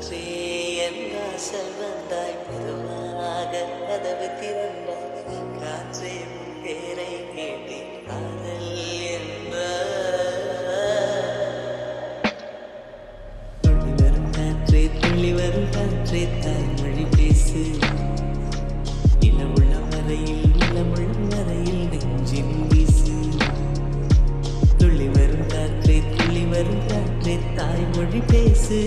காற்றே என் வாசல் வந்தாய் மெதுவாக கதவு திறந்தாய் காற்றே உன் பேரை கேட்டேன் காதல் என்ற துள்ளி வரும் காற்றே துள்ளி வரும் காற்றே தாய்மொழி பேசு நிலமுள்ள வரையில் நெஞ்சில் வீசு துள்ளி வரும் காற்றே தாய்மொழி பேசு